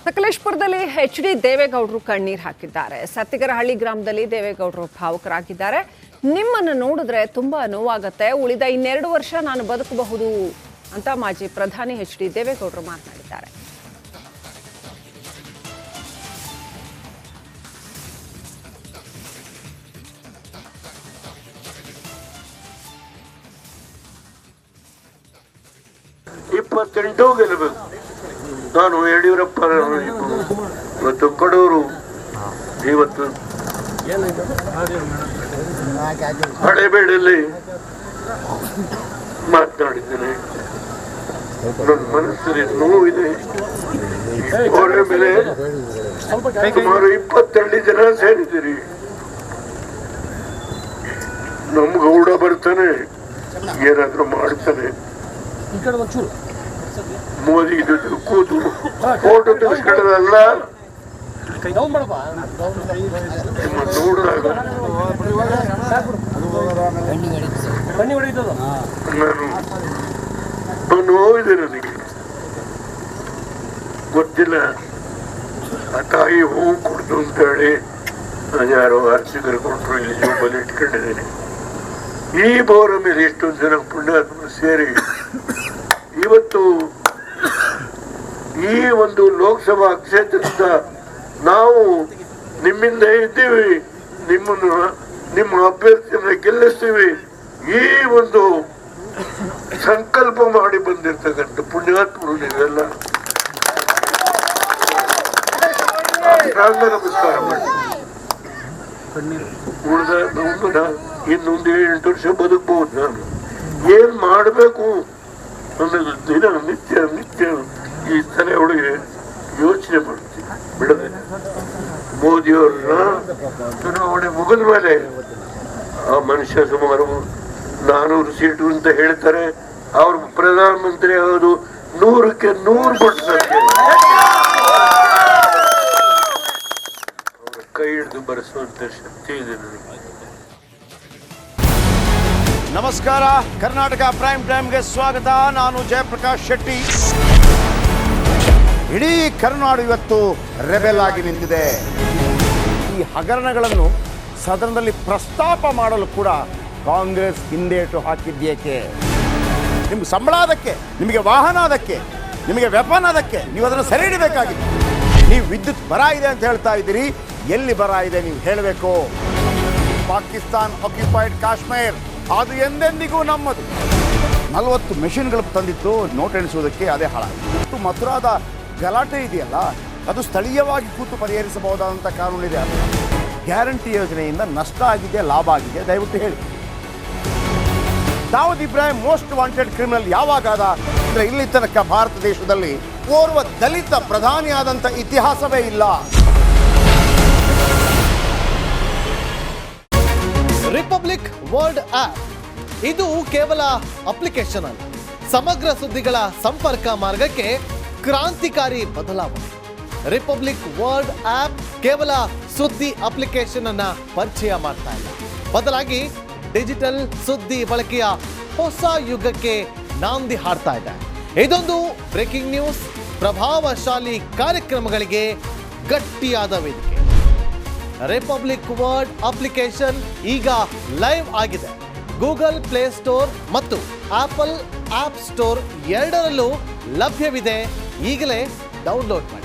ಸಕಲೇಶಪುರದಲ್ಲಿ H D. ದೇವೇಗೌಡರು ಕಣ್ಣೀರು ಹಾಕಿದ್ದಾರೆ. ಸತ್ತಿಗರಹಳ್ಳಿ ಗ್ರಾಮದಲ್ಲಿ ದೇವೇಗೌಡರು ಭಾವುಕರಾಗಿದ್ದಾರೆ. ನಿಮ್ಮನ್ನು ನೋಡಿದ್ರೆ ತುಂಬಾ ನೋವಾಗುತ್ತೆ, ಉಳಿದ 2 ವರ್ಷ ನಾನು ಬದುಕಬಹುದು ಅಂತ ಮಾಜಿ ಪ್ರಧಾನಿ ಎಚ್.ಡಿ. ದೇವೇಗೌಡರು ಮಾತನಾಡಿದ್ದಾರೆ. ಗೆಲ್ಲಬೇಕು. ನಾನು ಯಡಿಯೂರಪ್ಪ ಮತ್ತು ಕಡೂರು ಇವತ್ತು ಹಳೇಬೇಡಲ್ಲಿ ಮಾತನಾಡಿದ್ದೇನೆ. ನನ್ನ ಮನಸ್ಸಲ್ಲಿ ನೋವಿದೆ. ಅವರ ಮೇಲೆ ಸುಮಾರು 22 ಜನ ಸೇರಿದ್ದೀರಿ. ನಮ್ ಗೌಡ ಬರ್ತಾನೆ, ಏನಾದ್ರೂ ಮಾಡ್ತಾನೆ. ಮೋದಿ ಕೂತು ಫೋಟೋ ತೆಗೆಸ್ಕೊಳ್ಳೋದಲ್ಲ, ನೋಡಿದಾಗ ನಾನು ನೋವಿದೆ. ನನಗೆ ಗೊತ್ತಿಲ್ಲ, ಆ ತಾಯಿ ಹೂವು ಕೊಡ್ತು ಅಂತ ಹೇಳಿ ನಾನು ಯಾರೋ ಅರ್ಚಕರು ಕೊಟ್ಟರು, ಇಲ್ಲಿ ಜೋಬಲ್ಲಿ ಇಟ್ಕೊಂಡಿದ್ದೇನೆ. ಈ ಬೋರ ಮೇಲೆ ಎಷ್ಟೊಂದು ಜನ ಪುಣ್ಯಾತ್ಮರು ಸೇರಿ ಇವತ್ತು ಈ ಒಂದು ಲೋಕಸಭಾ ಕ್ಷೇತ್ರದ ನಾವು ನಿಮ್ಮಿಂದ ಇದ್ದೀವಿ, ನಿಮ್ಮ ಅಭ್ಯರ್ಥಿಯನ್ನ ಗೆಲ್ಲಿಸ್ತೀವಿ, ಈ ಒಂದು ಸಂಕಲ್ಪ ಮಾಡಿ ಬಂದಿರ್ತಕ್ಕಂಥ ಪುಣ್ಯಾತ್ಮರು ನೀವೆಲ್ಲ ನಮಸ್ಕಾರ ಮಾಡಿ. ಉಳಿದ ಇನ್ನೊಂದು 8 ವರ್ಷ ಬದುಕಬಹುದು. ನಾನು ಏನ್ ಮಾಡಬೇಕು ಅನ್ನೋದು ದಿನ ನಿತ್ಯ ಈ ತಲೆ ಒಳಗೆ ಯೋಚನೆ ಮಾಡ್ತೀನಿ ಬಿಡದೆ. ಮೋದಿಯವ್ರನ್ನ ಚುನಾವಣೆ ಮುಗಿದ ಮೇಲೆ ಆ ಮನುಷ್ಯ ಸುಮಾರು 400 ಸೀಟು ಅಂತ ಹೇಳ್ತಾರೆ. ಅವ್ರ ಪ್ರಧಾನಮಂತ್ರಿ ಆಗೋದು 100ಕ್ಕೆ 100% ಅವರ ಕೈ ಹಿಡಿದು ಬರೆಸುವಂತ ಶಕ್ತಿ ಇದೆ ನನಗೆ. ನಮಸ್ಕಾರ, ಕರ್ನಾಟಕ ಪ್ರೈಮ್ ಟೈಮ್ಗೆ ಸ್ವಾಗತ. ನಾನು ಜಯಪ್ರಕಾಶ್ ಶೆಟ್ಟಿ. ಇಡೀ ಕರುನಾಡು ಇವತ್ತು ರೆಬೆಲ್ ಆಗಿ ನಿಂತಿದೆ. ಈ ಹಗರಣಗಳನ್ನು ಸದನದಲ್ಲಿ ಪ್ರಸ್ತಾಪ ಮಾಡಲು ಕೂಡ ಕಾಂಗ್ರೆಸ್ ಹಿಂದೇಟು ಹಾಕಿದ್ದೇಕೆ? ನಿಮ್ಗೆ ಸಂಬಳ ಅದಕ್ಕೆ, ನಿಮಗೆ ವಾಹನ ಅದಕ್ಕೆ, ನಿಮಗೆ ವೆಪನ್ ಅದಕ್ಕೆ, ನೀವು ಅದನ್ನು ಸೆರೆ ಹಿಡಿಬೇಕಾಗಿತ್ತು. ನೀವು ವಿದ್ಯುತ್ ಬರ ಇದೆ ಅಂತ ಹೇಳ್ತಾ ಇದ್ದೀರಿ, ಎಲ್ಲಿ ಬರ ಇದೆ ನೀವು ಹೇಳಬೇಕು. ಪಾಕಿಸ್ತಾನ್ ಆಕ್ಯುಪೈಡ್ ಕಾಶ್ಮೀರ್ ಅದು ಎಂದೆಂದಿಗೂ ನಮ್ಮದು. 40 ಮೆಷಿನ್ಗಳು ತಂದಿತ್ತು ನೋಟ್ ಎಣಿಸುವುದಕ್ಕೆ, ಅದೇ ಹಾಳಾಯಿತು. ಮಥುರಾದ ಗಲಾಟೆ ಇದೆಯಲ್ಲ, ಅದು ಸ್ಥಳೀಯವಾಗಿ ಕೂತು ಪರಿಹರಿಸಬಹುದಾದಂಥ ಕಾನೂನಿದೆ. ಗ್ಯಾರಂಟಿ ಯೋಜನೆಯಿಂದ ನಷ್ಟ ಆಗಿದೆ, ಲಾಭ ಆಗಿದೆ, ದಯವಿಟ್ಟು ಹೇಳಿ. Dawood Ibrahim most wanted criminal ಯಾವಾಗಾದ ಅಂದರೆ ಇಲ್ಲಿ ತನಕ ಭಾರತ ದೇಶದಲ್ಲಿ ಓರ್ವ ದಲಿತ ಪ್ರಧಾನಿಯಾದಂಥ ಇತಿಹಾಸವೇ ಇಲ್ಲ. ರಿಪಬ್ಲಿಕ್ ವರ್ಲ್ಡ್ ಆಪ್ ಇದು ಕೇವಲ ಅಪ್ಲಿಕೇಶನ್ ಅಲ್ಲ, ಸಮಗ್ರ ಸುದ್ದಿಗಳ ಸಂಪರ್ಕ ಮಾರ್ಗಕ್ಕೆ ಕ್ರಾಂತಿಕಾರಿ ಬದಲಾವಣೆ. ರಿಪಬ್ಲಿಕ್ ವರ್ಲ್ಡ್ ಆಪ್ ಕೇವಲ ಸುದ್ದಿ ಅಪ್ಲಿಕೇಶನ್ ಅನ್ನ ಪರಿಚಯ ಮಾಡ್ತಾ ಇಲ್ಲ, ಬದಲಾಗಿ ಡಿಜಿಟಲ್ ಸುದ್ದಿ ಬಳಕೆಯ ಹೊಸ ಯುಗಕ್ಕೆ ನಾಂದಿ ಹಾಡ್ತಾ ಇದೆ. ಇದೊಂದು ಬ್ರೇಕಿಂಗ್ ನ್ಯೂಸ್, ಪ್ರಭಾವಶಾಲಿ ಕಾರ್ಯಕ್ರಮಗಳಿಗೆ ಗಟ್ಟಿಯಾದ ವೇದಿಕೆ. ರಿಪಬ್ಲಿಕ್ ವರ್ಲ್ಡ್ ಅಪ್ಲಿಕೇಶನ್ ಈಗ ಲೈವ್ ಆಗಿದೆ. ಗೂಗಲ್ ಪ್ಲೇ ಸ್ಟೋರ್ ಮತ್ತು ಆಪಲ್ ಆಪ್ ಸ್ಟೋರ್ ಎರಡರಲ್ಲೂ ಲಭ್ಯವಿದೆ. ಈಗಲೇ ಡೌನ್ಲೋಡ್ ಮಾಡಿ.